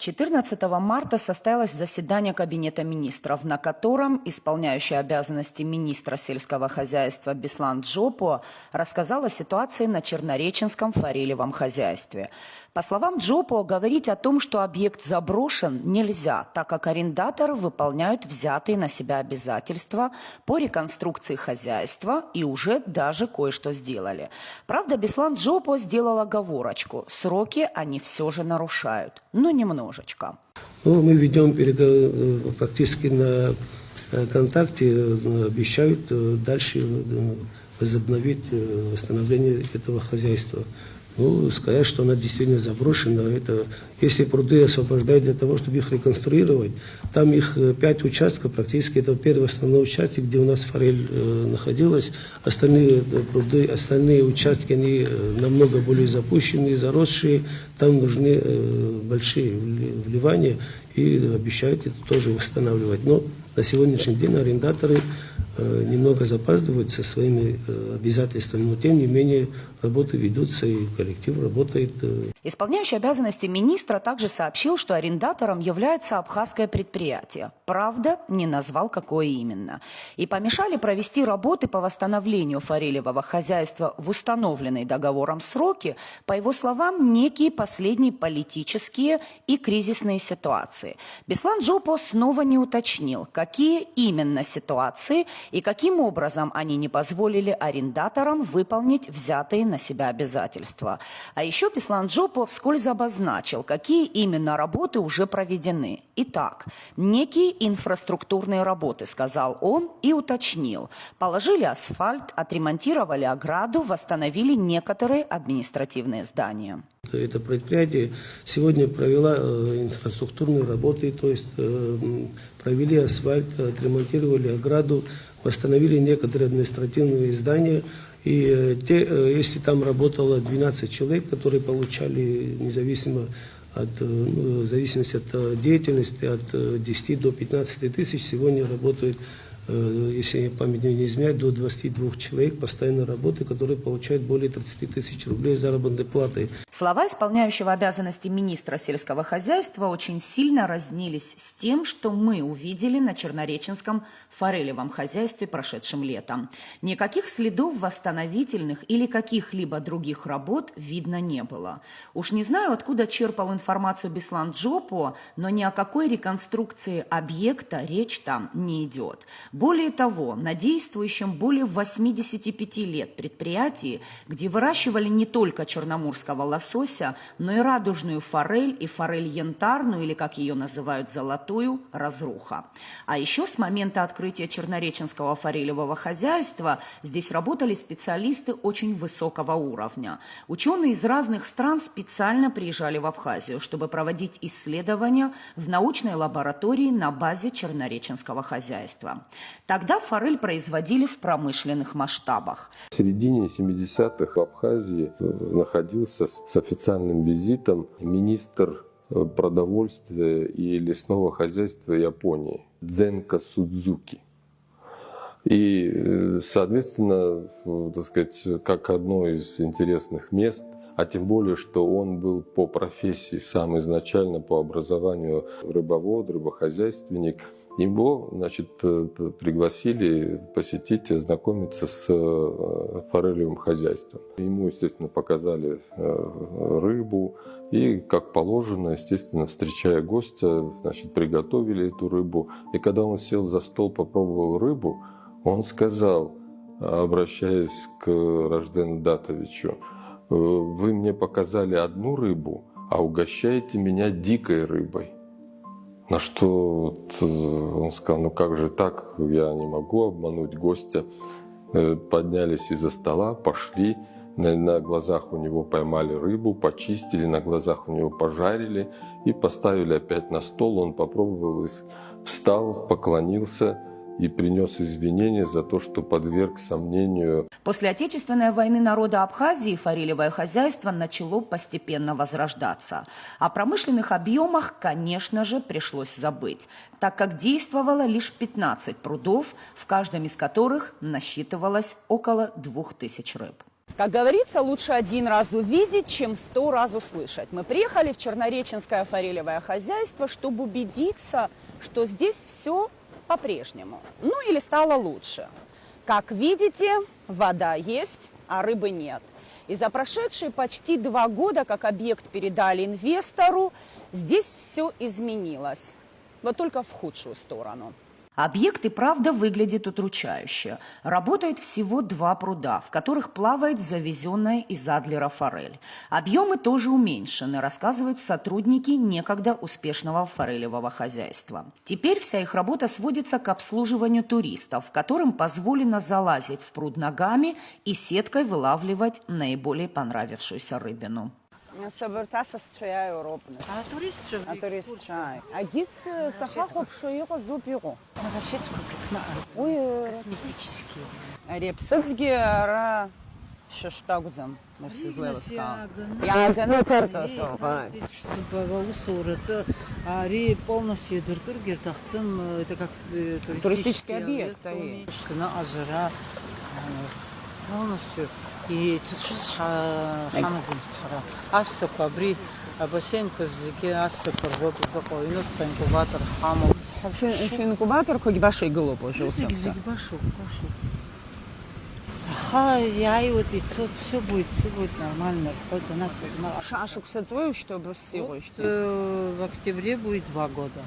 14 марта состоялось заседание Кабинета министров, на котором исполняющий обязанности министра сельского хозяйства Беслан Джопо рассказал о ситуации на Чернореченском форелевом хозяйстве. По словам Джопо, говорить о том, что объект заброшен, нельзя, так как арендаторы выполняют взятые на себя обязательства по реконструкции хозяйства и уже даже кое-что сделали. Правда, Беслан Джопо сделал оговорочку: сроки они все же нарушают, но немножечко. Ну, мы ведем практически на контакте, обещают дальше возобновить восстановление этого хозяйства. Ну, сказать, что она действительно заброшена, это если пруды освобождают для того, чтобы их реконструировать, там их 5 участков, практически это первый основной участок, где у нас форель находилась. Остальные пруды, остальные участки, они намного более запущенные, заросшие, там нужны большие вливания и обещают это тоже восстанавливать. Но на сегодняшний день арендаторы немного запаздывают со своими обязательствами, но тем не менее работы ведутся и коллектив работает. Исполняющий обязанности министра также сообщил, что арендатором является абхазское предприятие. Правда, не назвал, какое именно. И помешали провести работы по восстановлению форелевого хозяйства в установленные договором сроки, по его словам, некие последние политические и кризисные ситуации. Беслан Джопо снова не уточнил, какие именно ситуации и каким образом они не позволили арендаторам выполнить взятые на себя обязательства. А еще Беслан Джопо вскользь обозначил, какие именно работы уже проведены. Итак, некие инфраструктурные работы, сказал он и уточнил. Положили асфальт, отремонтировали ограду, восстановили некоторые административные здания. Это предприятие сегодня провело инфраструктурные работы, то есть провели асфальт, отремонтировали ограду, восстановили некоторые административные здания. И если там работало 12 человек, которые получали независимо в зависимости от деятельности, от 10 до 15 тысяч, сегодня работают, если память не изменяет, до 22 человек постоянной работы, которые получают более 30 тысяч рублей заработной платы. Слова исполняющего обязанности министра сельского хозяйства очень сильно разнились с тем, что мы увидели на Чернореченском форелевом хозяйстве прошедшим летом. Никаких следов восстановительных или каких-либо других работ видно не было. Уж не знаю, откуда черпал информацию Беслан Джопо, но ни о какой реконструкции объекта речь там не идет. Более того, на действующем более 85 лет предприятии, где выращивали не только черноморского лосося, но и радужную форель и форель янтарную, или, как ее называют, золотую, разруха. А еще с момента открытия Чернореченского форелевого хозяйства здесь работали специалисты очень высокого уровня. Ученые из разных стран специально приезжали в Абхазию, чтобы проводить исследования в научной лаборатории на базе Чернореченского хозяйства. Тогда форель производили в промышленных масштабах. В середине 70-х в Абхазии находился с официальным визитом министр продовольствия и лесного хозяйства Японии Дзенко Судзуки. И, соответственно, так сказать, как одно из интересных мест, а тем более, что он был по профессии сам изначально по образованию рыбовод, рыбохозяйственник, его, значит, пригласили посетить, ознакомиться с форелевым хозяйством. Ему, естественно, показали рыбу и, как положено, естественно, встречая гостя, значит, приготовили эту рыбу. И когда он сел за стол, попробовал рыбу, он сказал, обращаясь к Раждену Датовичу: «Вы мне показали одну рыбу, а угощаете меня дикой рыбой». На что он сказал: ну как же так, я не могу обмануть гостя. Поднялись из-за стола, пошли, на глазах у него поймали рыбу, почистили, на глазах у него пожарили и поставили опять на стол. Он попробовал, встал, поклонился и принес извинения за то, что подверг сомнению. После Отечественной войны народа Абхазии форелевое хозяйство начало постепенно возрождаться. О промышленных объемах, конечно же, пришлось забыть, так как действовало лишь 15 прудов, в каждом из которых насчитывалось около 2000 рыб. Как говорится, лучше один раз увидеть, чем 100 раз услышать. Мы приехали в Чернореченское форелевое хозяйство, чтобы убедиться, что здесь все по-прежнему. Ну или стало лучше. Как видите, вода есть, а рыбы нет. И за прошедшие почти 2 года, как объект передали инвестору, здесь все изменилось. Вот только в худшую сторону. Объект и правда выглядит удручающе. Работает всего 2 пруда, в которых плавает завезенная из Адлера форель. Объемы тоже уменьшены, рассказывают сотрудники некогда успешного форелевого хозяйства. Теперь вся их работа сводится к обслуживанию туристов, которым позволено залазить в пруд ногами и сеткой вылавливать наиболее понравившуюся рыбину. Туристический объект. Полностью. И тут хамазим стара. Ассока бри, бассейн позади ассока вот закоину инкубатор хамал. Инкубатор хоть башей голубь ужился. Башу. Ха, я и вот все будет нормально. Хоть она Шашук садвою, чтобы в октябре будет 2 года.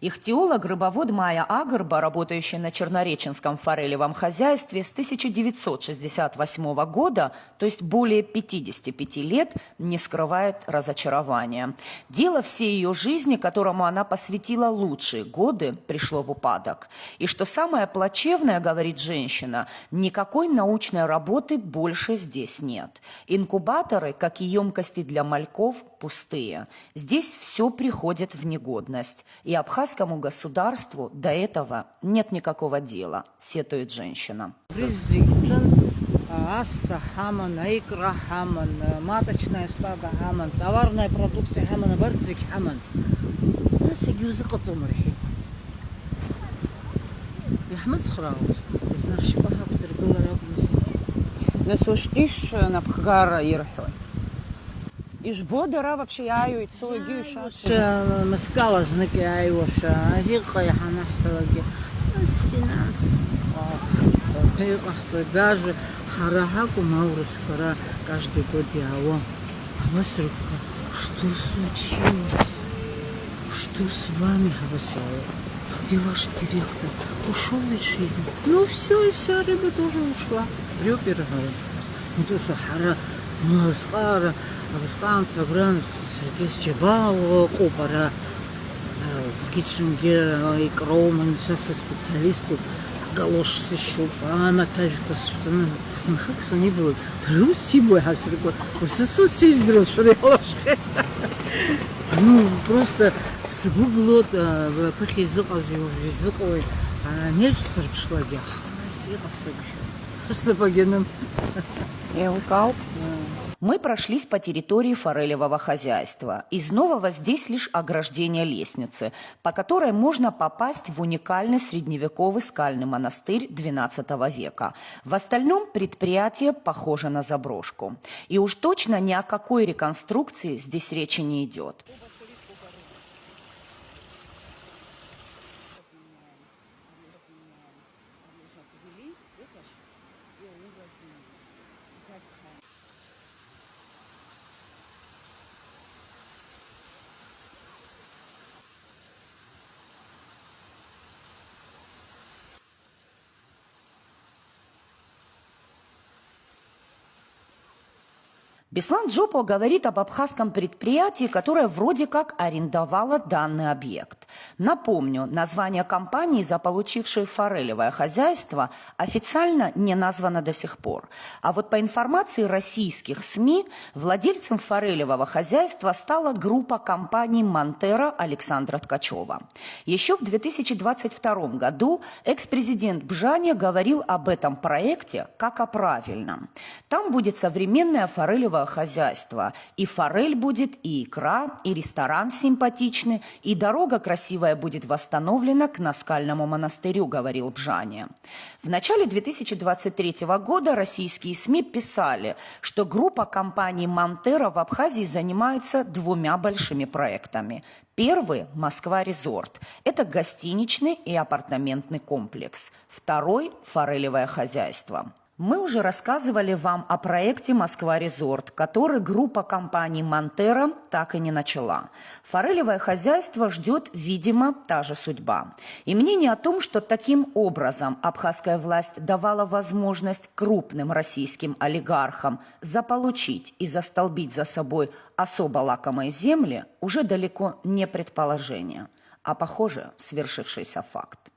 Ихтиолог-рыбовод Майя Агарба, работающая на Чернореченском форелевом хозяйстве с 1968 года, то есть более 55 лет, не скрывает разочарования. Дело всей ее жизни, которому она посвятила лучшие годы, пришло в упадок. И что самое плачевное, говорит женщина, никакой научной работы больше здесь нет. Инкубаторы, как и емкости для мальков, пустые. Здесь все приходит в негодность. И абхазскому государству до этого нет никакого дела, сетует женщина. Асса, хаман, икра, хаман, маточное стадо, хаман, товарная продукция, хаман, бардзик, хаман. Нас юзыка тумрихи. Яхмаз храус. Знаешь, баха потребила рагузи. Насуштиш на пхгара ирхой. Ижбодера вообще яю и целую гюша. Маскала знаки айоша, азилка я ханахлаги. Стенас. Даже Харахаку Маурускара каждый год я Авасрука, что случилось? Что с вами, Авасяя? Где ваш директор? Ушел из жизни. Ну все, и вся рыба тоже ушла. Рёпер Авасяя. Не то, что Хара Маурускара, Аваскан, Трабран, Сергей Чебал, Копара, в Китченге и Кроуман, со специалисту. Галошсы щупа, тажка смехакса не было. Плюс сибой хасрико. Усесу сиздрил шрелошке. Ну, просто с гуглот, в пахе заказил, языковой, а нечто пришла гях. Что погинем? Я укал. Мы прошлись по территории форелевого хозяйства. Из нового здесь лишь ограждение лестницы, по которой можно попасть в уникальный средневековый скальный монастырь XII века. В остальном предприятие похоже на заброшку. И уж точно ни о какой реконструкции здесь речи не идет. Беслан Джопо говорит об абхазском предприятии, которое вроде как арендовало данный объект. Напомню, название компании, заполучившей форелевое хозяйство, официально не названо до сих пор. А вот по информации российских СМИ, владельцем форелевого хозяйства стала группа компаний «Монтера» Александра Ткачева. Еще в 2022 году экс-президент Бжаня говорил об этом проекте как о правильном. Там будет современное форелевое красивое хозяйство. И форель будет, и икра, и ресторан симпатичный, и дорога красивая будет восстановлена к Наскальному монастырю, говорил Бжане. В начале 2023 года российские СМИ писали, что группа компаний «Монтера» в Абхазии занимается двумя большими проектами. Первый – Москва-Резорт. Это гостиничный и апартаментный комплекс. Второй – форелевое хозяйство. Мы уже рассказывали вам о проекте «Москва-Резорт», который группа компаний «Монтера» так и не начала. Форелевое хозяйство ждет, видимо, та же судьба. И мнение о том, что таким образом абхазская власть давала возможность крупным российским олигархам заполучить и застолбить за собой особо лакомые земли, уже далеко не предположение, а, похоже, свершившийся факт.